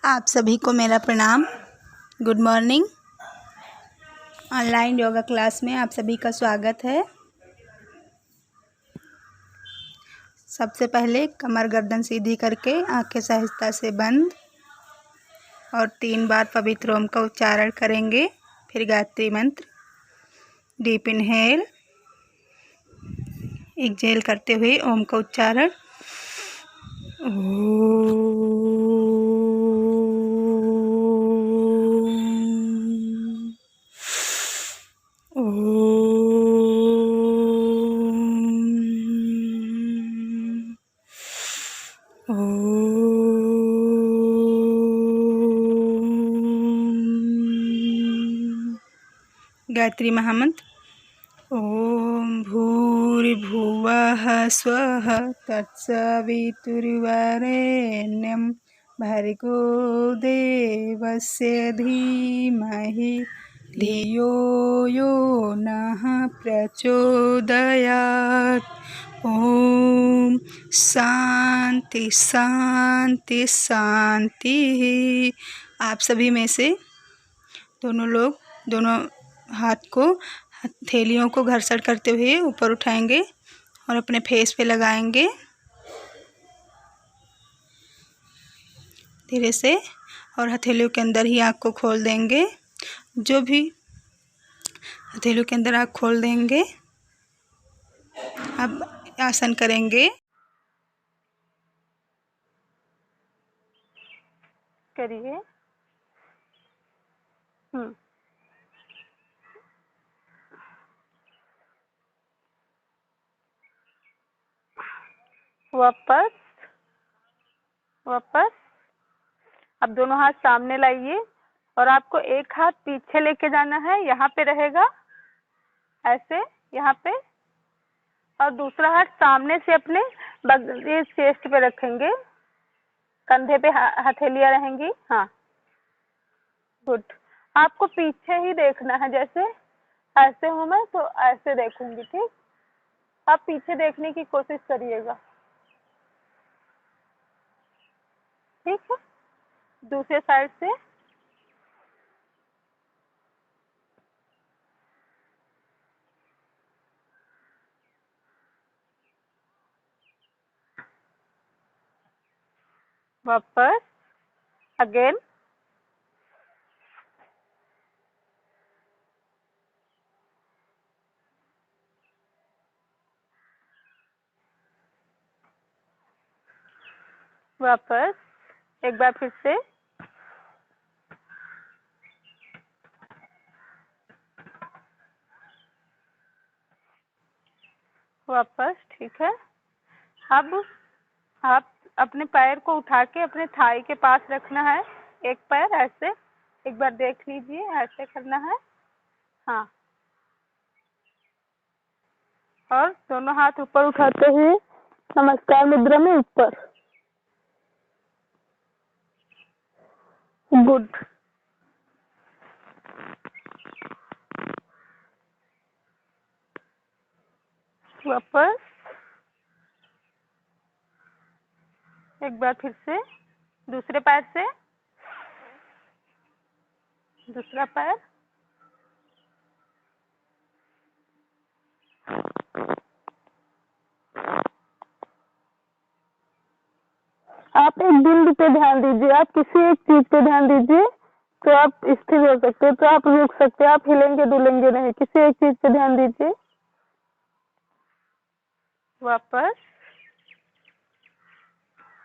आप सभी को मेरा प्रणाम। Good morning. Online yoga class में आप सभी का स्वागत है। सबसे पहले कमर गर्दन सीधी करके आंखें सहजता से बंद और 3 बार पवित्र ओम का उच्चारण करेंगे। फिर गायत्री मंत्र। डीप इनहेल, एक्सहेल करते हुए ओम का उच्चारण। गायत्री महामंत्र। ओम भूर्भुवः स्वः तत्सवितुर्वरेण्यं भर्गो देवस्य धीमहि धियो यो नः प्रचोदयात्। ओम शांति शांति शांति। आप सभी में से दोनों हाथ को हथेलियों को घर्षण करते हुए ऊपर उठाएंगे और अपने फेस पे लगाएंगे धीरे से, और हथेलियों के अंदर ही आँख को खोल देंगे। जो भी हथेलियों के अंदर आँख खोल देंगे। अब आसन करेंगे। करिए। वापस अब दोनों हाथ सामने लाइए और आपको एक हाथ पीछे लेके जाना है। यहाँ पे रहेगा ऐसे, यहाँ पे, और दूसरा हाथ सामने से अपने चेस्ट पे रखेंगे। कंधे पे हथेलियां रहेंगी। हाँ, गुड। आपको पीछे ही देखना है। जैसे ऐसे हूँ मैं तो ऐसे देखूंगी, ठीक? आप पीछे देखने की कोशिश करिएगा, ठीक है? दूसरे साइड से वापस अगेन। वापस एक बार फिर से। वापस, ठीक है। अब आप अपने पैर को उठा के अपने थाई के पास रखना है। एक पैर ऐसे, एक बार देख लीजिए, ऐसे करना है। हाँ, और दोनों हाथ ऊपर उठाते हुए नमस्कार मुद्रा में ऊपर। गुड। वापस एक बार फिर से दूसरे पैर से। दूसरा पैर। आप एक बिंदु पे ध्यान दीजिए। आप किसी एक चीज पे ध्यान दीजिए तो आप स्थिर हो सकते हो, तो आप रुक सकते हो। आप हिलेंगे डुलेंगे नहीं। किसी एक चीज पे ध्यान दीजिए। वापस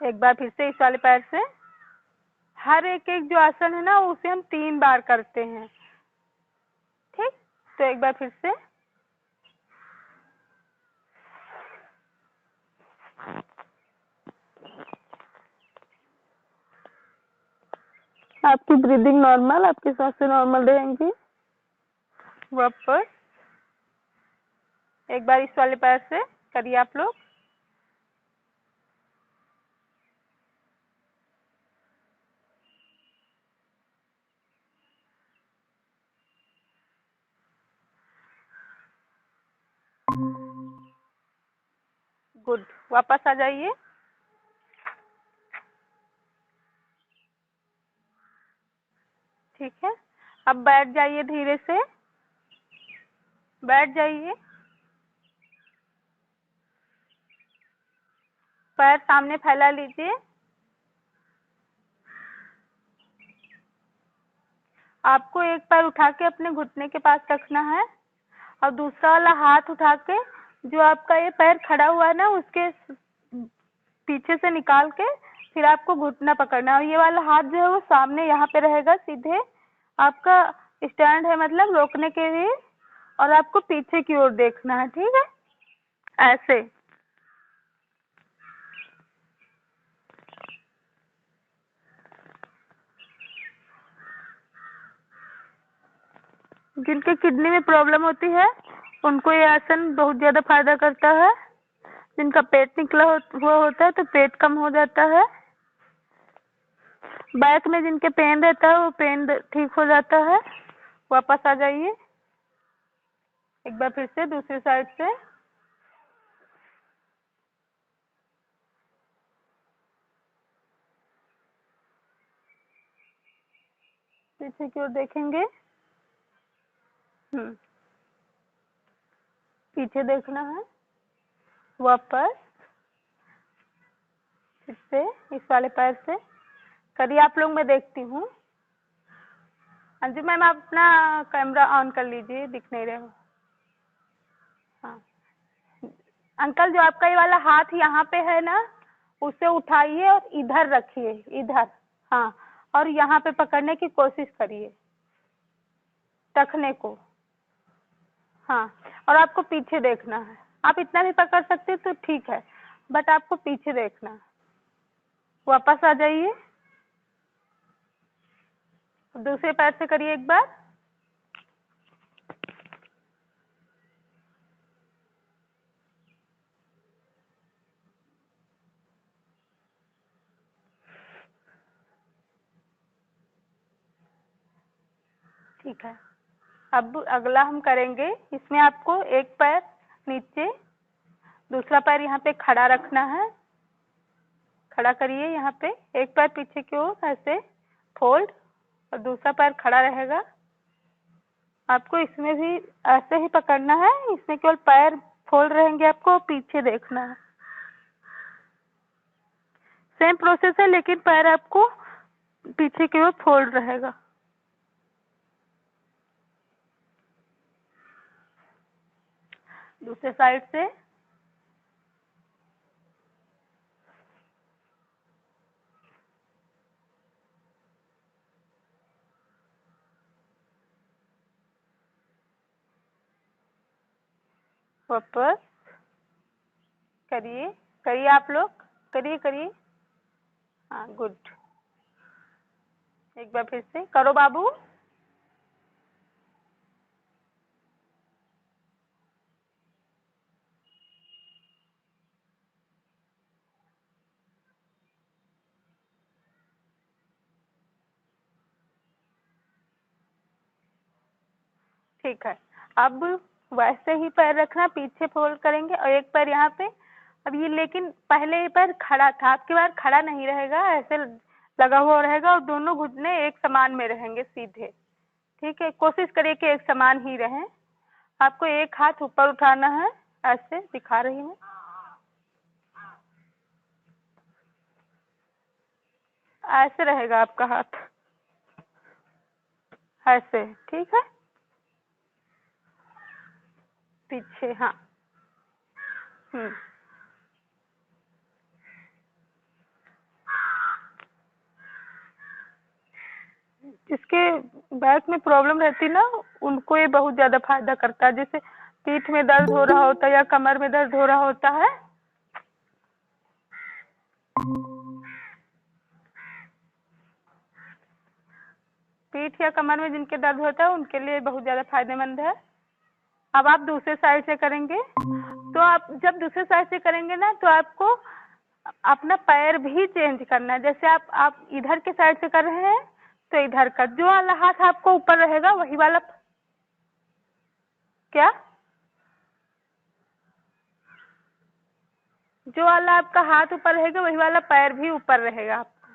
एक बार फिर से इस वाले पैर से। हर एक जो आसन है ना, उसे हम 3 बार करते हैं, ठीक? तो एक बार फिर से। आपकी ब्रीदिंग नॉर्मल, आपकी सांसें नॉर्मल रहेंगी। वापस एक बार इस वाले पैर से करिए आप लोग। गुड। वापस आ जाइए। ठीक है, अब बैठ जाइए, धीरे से बैठ जाइए। पैर सामने फैला लीजिए। आपको एक पैर उठा के अपने घुटने के पास रखना है और दूसरा वाला हाथ उठा के जो आपका ये पैर खड़ा हुआ है ना, उसके पीछे से निकाल के फिर आपको घुटना पकड़ना है और ये वाला हाथ जो है वो सामने यहाँ पे रहेगा सीधे। आपका स्टैंड है मतलब रोकने के लिए, और आपको पीछे की ओर देखना है, ठीक है, ऐसे। जिनके किडनी में प्रॉब्लम होती है उनको ये आसन बहुत ज़्यादा फायदा करता है। जिनका पेट निकला हुआ होता है तो पेट कम हो जाता है। बैक में जिनके पेन रहता है वो पेन ठीक हो जाता है। वापस आ जाइए, एक बार फिर से दूसरी साइड से। पीछे की ओर देखेंगे। पीछे देखना है। वापस फिर से इस वाले पैर से करिए आप लोग, मैं देखती हूँ। हाँ जी मैम, आप अपना कैमरा ऑन कर लीजिए, दिख नहीं रहे हो। हाँ अंकल, जो आपका ये वाला हाथ यहाँ पे है ना, उसे उठाइए और इधर रखिए, इधर। हाँ, और यहाँ पे पकड़ने की कोशिश करिए, रखने को। हाँ, और आपको पीछे देखना है। आप इतना भी पकड़ सकते हो तो ठीक है, बट आपको पीछे देखना है। वापस आ जाइए, दूसरे पैर से करिए एक बार। ठीक है, अब अगला हम करेंगे। इसमें आपको एक पैर नीचे, दूसरा पैर यहाँ पे खड़ा रखना है। खड़ा करिए, यहाँ पे एक पैर पीछे की ओर ऐसे फोल्ड, और दूसरा पैर खड़ा रहेगा। आपको इसमें भी ऐसे ही पकड़ना है, इसमें केवल पैर फोल्ड रहेंगे, आपको पीछे देखना है। सेम प्रोसेस है, लेकिन पैर आपको पीछे की ओर फोल्ड रहेगा। दूसरे साइड से वापस करिए, करिए आप लोग, करिए करिए। हाँ गुड, एक बार फिर से करो बाबू। ठीक है, अब वैसे ही पैर रखना, पीछे फोल्ड करेंगे और एक पैर यहाँ पे। अब ये लेकिन पहले ये पैर खड़ा था, आपके बार खड़ा नहीं रहेगा, ऐसे लगा हुआ रहेगा और दोनों घुटने एक समान में रहेंगे सीधे। ठीक है, कोशिश करिए कि एक समान ही रहें। आपको एक हाथ ऊपर उठाना है, ऐसे दिखा रही हूँ। ऐसे रहेगा आपका हाथ, ऐसे, ठीक है, पीछे। हाँ जिसके बैक में प्रॉब्लम रहती ना, उनको ये बहुत ज्यादा फायदा करता है। जैसे पीठ में दर्द हो रहा होता है या कमर में दर्द हो रहा होता है, पीठ या कमर में जिनके दर्द होता है उनके लिए बहुत ज्यादा फायदेमंद है। अब आप दूसरे साइड से करेंगे, तो आप जब दूसरे साइड से करेंगे ना, तो आपको अपना पैर भी चेंज करना है। जैसे आप इधर के साइड से कर रहे हैं तो इधर का जो वाला हाथ आपको ऊपर रहेगा वही वाला। क्या? जो वाला आपका हाथ ऊपर रहेगा वही वाला पैर भी ऊपर रहेगा आपका,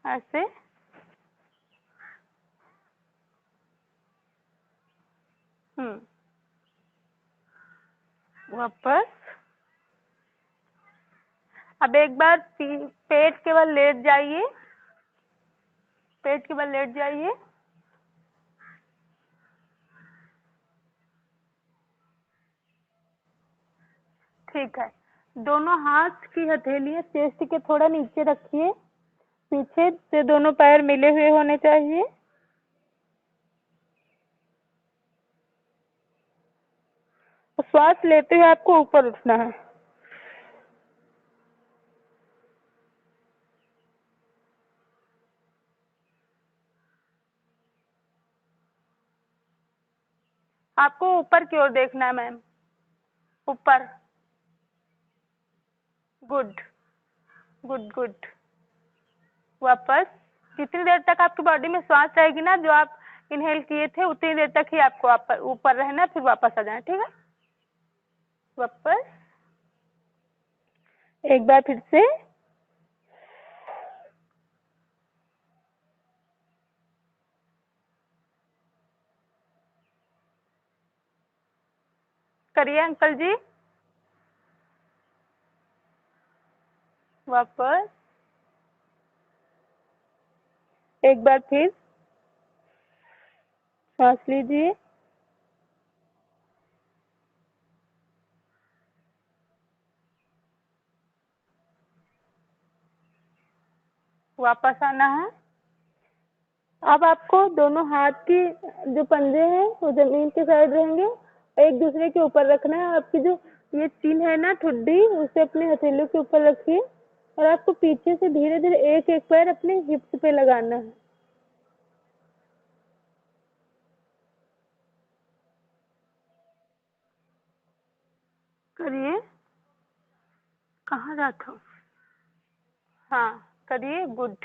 ऐसे। वापस। अब एक बार पेट के बल लेट जाइए, पेट के बल लेट जाइए। ठीक है, दोनों हाथ की हथेलियां चेस्ट के थोड़ा नीचे रखिए, पीछे से दोनों पैर मिले हुए होने चाहिए। श्वास लेते हुए आपको ऊपर उठना है। आपको ऊपर की ओर देखना है मैम, ऊपर। Good good good. वापस। जितनी देर तक आपकी बॉडी में श्वास रहेगी ना, जो आप इनहेल किए थे, उतनी देर तक ही आपको ऊपर रहना, फिर वापस आ जाना। ठीक है, वापस। एक बार फिर से। करिए अंकल जी। वापस। एक बार फिर सांस लीजिए। वापस आना है। अब आपको दोनों हाथ की जो पंजे हैं वो जमीन के साइड रहेंगे, एक दूसरे के ऊपर रखना है। आपकी जो ये चिन है ना, ठुड्डी, उसे अपने हथेलियों के ऊपर रखिए और आपको पीछे से धीरे धीरे एक एक पैर अपने हिप्स पे लगाना है। करिए। कहाँ जाता हूँ? हाँ, करिए। गुड,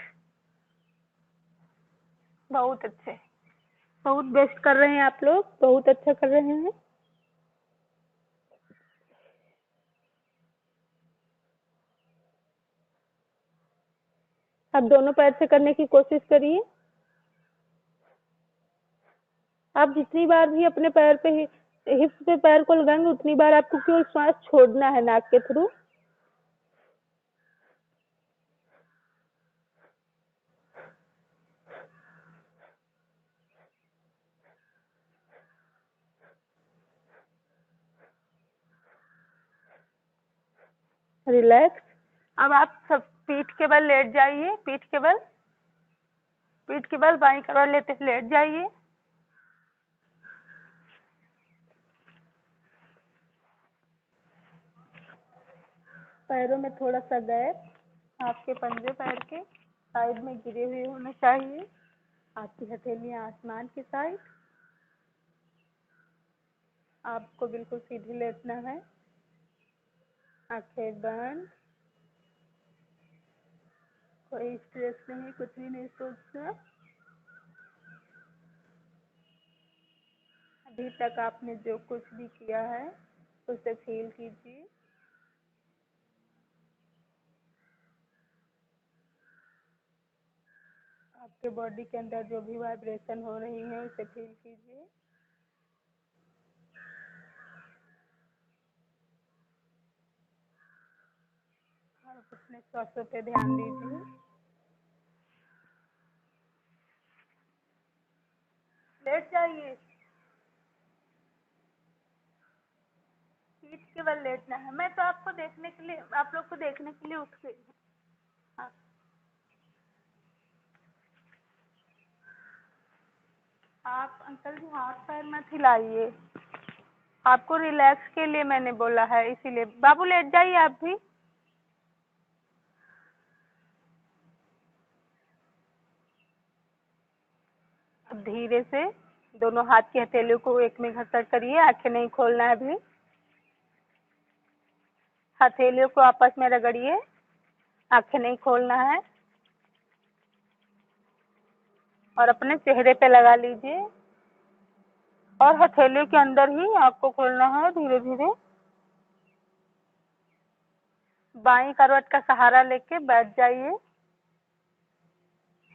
बहुत अच्छे, बहुत बेस्ट कर रहे हैं आप लोग, बहुत अच्छा कर रहे हैं। आप दोनों पैर से करने की कोशिश करिए। आप जितनी बार भी अपने पैर पे हिप्स पे पैर को लगाएंगे, उतनी बार आपको केवल श्वास छोड़ना है नाक के थ्रू। रिलैक्स। अब आप सब पीठ के बल लेट जाइए, पीठ के बल, पीठ के बल बाईं करवट लेते लेट जाइए। पैरों में थोड़ा सा गैप, आपके पंजे पैर के साइड में गिरे हुए होने चाहिए, आपकी हथेलियां आसमान की साइड। आपको बिल्कुल सीधी लेटना है, आंखें बंद, कोई स्ट्रेस नहीं, कुछ भी नहीं सोचना। अभी तक आपने जो कुछ भी किया है उसे फील कीजिए। आपके बॉडी के अंदर जो भी वाइब्रेशन हो रही है उसे फील कीजिए। और अपने श्वासों पे ध्यान दीजिए। लेट जाइए, पीठ के बल लेटना है। मैं तो आपको देखने के लिए, आप लोग को देखने के लिए उठ गई हूँ। हाँ। आप अंकल जी हाथ पैर मत हिलाइए, आपको रिलैक्स के लिए मैंने बोला है, इसीलिए। बाबू लेट जाइए आप भी। अब धीरे से दोनों हाथ की हथेलियों को एक में घसट करिए, आंखें नहीं खोलना है अभी। हथेलियों को आपस में रगड़िए, आंखें नहीं खोलना है, और अपने चेहरे पे लगा लीजिए और हथेलियों के अंदर ही आंख को खोलना है धीरे धीरे। बाईं करवट का सहारा लेके बैठ जाइए,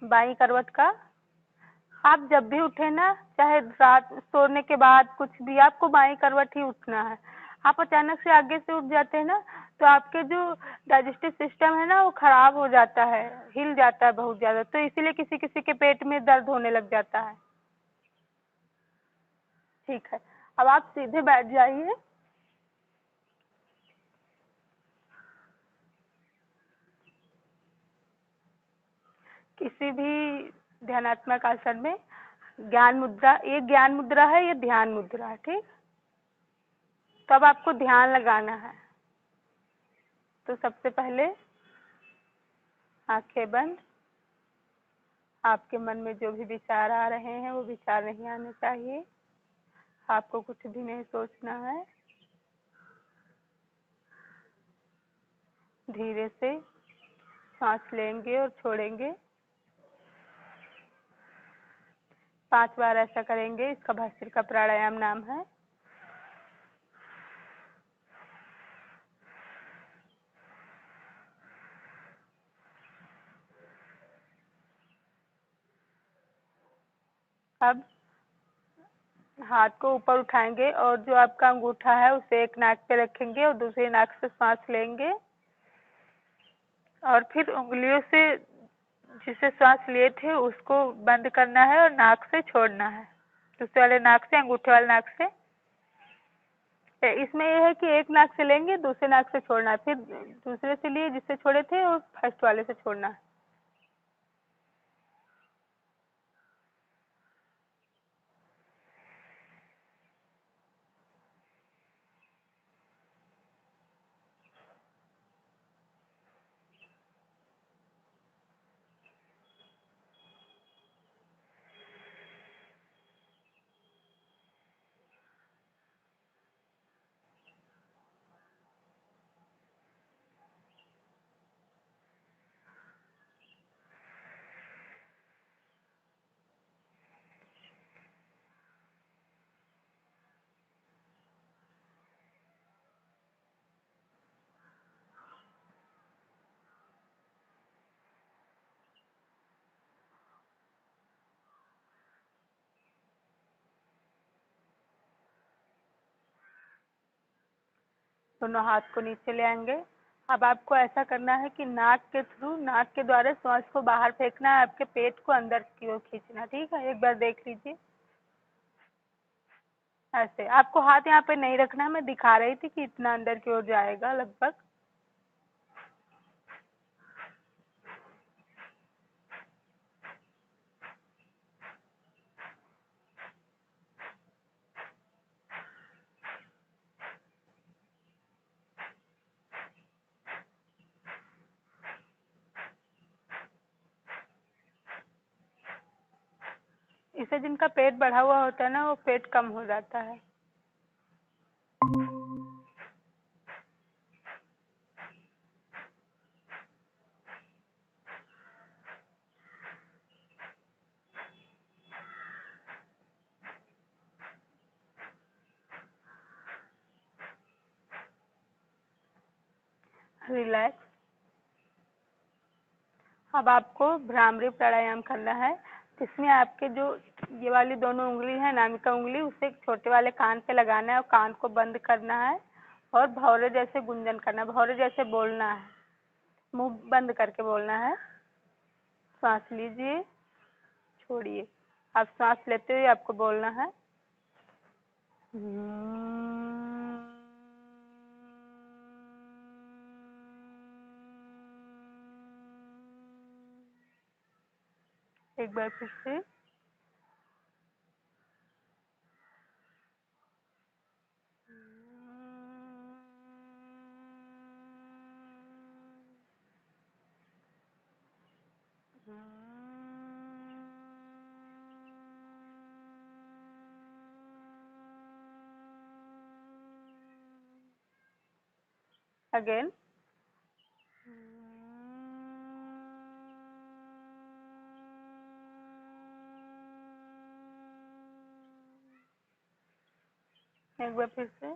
बाईं करवट का। आप जब भी उठे ना, चाहे रात सोने के बाद कुछ भी, आपको बाईं करवट ही उठना है। आप अचानक से आगे से उठ जाते हैं ना, तो आपके जो डाइजेस्टिव सिस्टम है ना वो खराब हो जाता है, हिल जाता है बहुत ज्यादा, तो इसीलिए किसी किसी के पेट में दर्द होने लग जाता है। ठीक है, अब आप सीधे बैठ जाइए। किसी भी ध्यानात्मक आसन में ज्ञान मुद्रा, ये ज्ञान मुद्रा है, ये ध्यान मुद्रा है, ठीक। तो अब आपको ध्यान लगाना है। तो सबसे पहले आंखें बंद। आपके मन में जो भी विचार आ रहे हैं वो विचार नहीं आने चाहिए। आपको कुछ भी नहीं सोचना है। धीरे से सांस लेंगे और छोड़ेंगे। 5 बार ऐसा करेंगे। इसका भस्त्रिका प्राणायाम नाम है। अब हाथ को ऊपर उठाएंगे और जो आपका अंगूठा है उसे एक नाक पे रखेंगे और दूसरी नाक से सांस लेंगे और फिर उंगलियों से जिससे सांस लिए थे उसको बंद करना है और नाक से छोड़ना है। दूसरे वाले नाक से, अंगूठे वाले नाक से। इसमें यह है कि एक नाक से लेंगे, दूसरे नाक से छोड़ना है, फिर दूसरे से लिए जिससे छोड़े थे और फर्स्ट वाले से छोड़ना है। दोनों हाथ को नीचे ले आएंगे। अब आपको ऐसा करना है कि नाक के थ्रू, नाक के द्वारा सांस को बाहर फेंकना है, आपके पेट को अंदर की ओर खींचना। ठीक है, एक बार देख लीजिए। ऐसे आपको हाथ यहाँ पे नहीं रखना, मैं दिखा रही थी कि इतना अंदर की ओर जाएगा लगभग। इससे जिनका पेट बढ़ा हुआ होता है ना, वो पेट कम हो जाता है। रिलैक्स। अब आपको भ्रामरी प्राणायाम करना है, जिसमें आपके जो ये वाली दोनों उंगली है, नामिका उंगली, उसे एक छोटे वाले कान पे लगाना है और कान को बंद करना है और भौरे जैसे गुंजन करना है, भौरे जैसे बोलना है, मुंह बंद करके बोलना है। सांस लीजिए, छोड़िए। आप सांस लेते हुए आपको बोलना है। एक बार फिर से। अगेन। एक बार फिर से।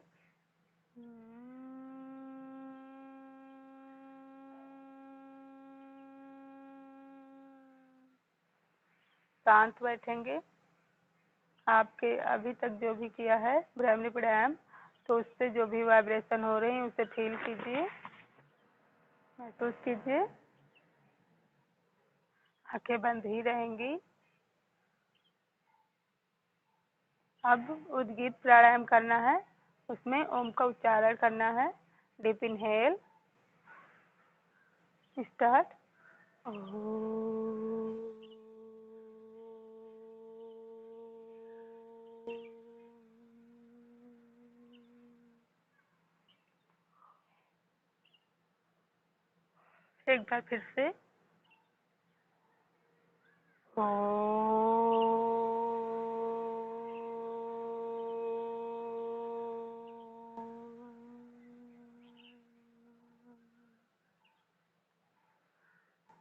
शांत बैठेंगे। आपके अभी तक जो भी किया है ब्राह्मणी प्राणायाम, तो उससे जो भी वाइब्रेशन हो रही है उसे फील कीजिए, महसूस कीजिए। आंखें बंद ही रहेंगी। अब उद्गीत प्राणायाम करना है, उसमें ओम का उच्चारण करना है। Deep inhale, start. एक बार फिर से।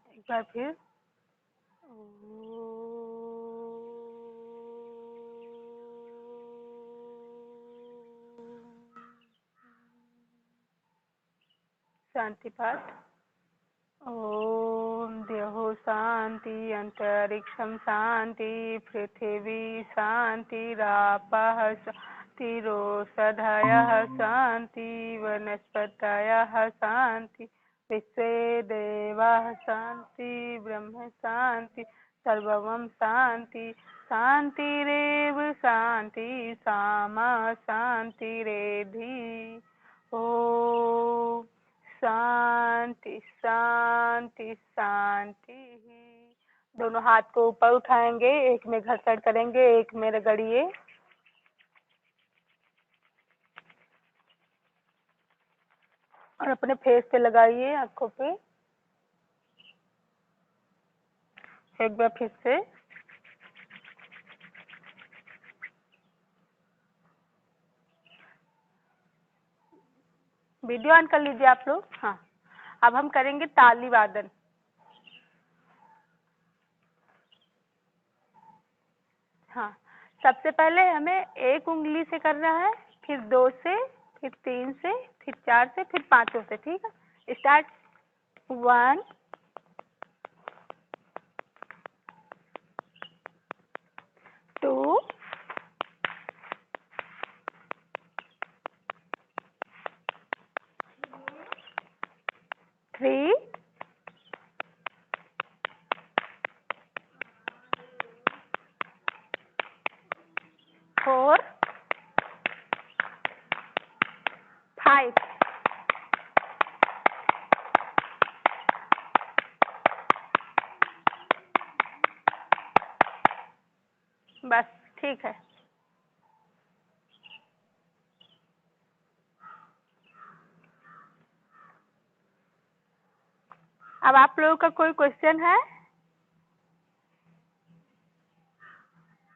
एक बार फिर। शांति पाठ। ओम देहो शांति, अंतरिक्षम शांति, पृथिवी शांति, रापः शांतिरोषधयः शांति, वनस्पतयः शांति, विश्वे देवाः शांति, ब्रह्म शांति, सर्वं शांति। शांतिरेव शांति, सामा शांतिरेधि। ओम शांति शांति शांति। दोनों हाथ को ऊपर उठाएंगे, एक में घसड़ करेंगे, एक में रगड़िए। और अपने फेस पे लगाइए, आंखों पे। एक बार फिर से। वीडियो ऑन कर लीजिए आप लोग। हाँ, अब हम करेंगे ताली वादन। हाँ, सबसे पहले हमें एक उंगली से करना है, फिर 2 से, फिर 3 से, फिर 4 से, फिर 5 से। ठीक है, स्टार्ट। 1 2 3 4 5। बस ठीक है। अब आप लोगों का कोई क्वेश्चन है?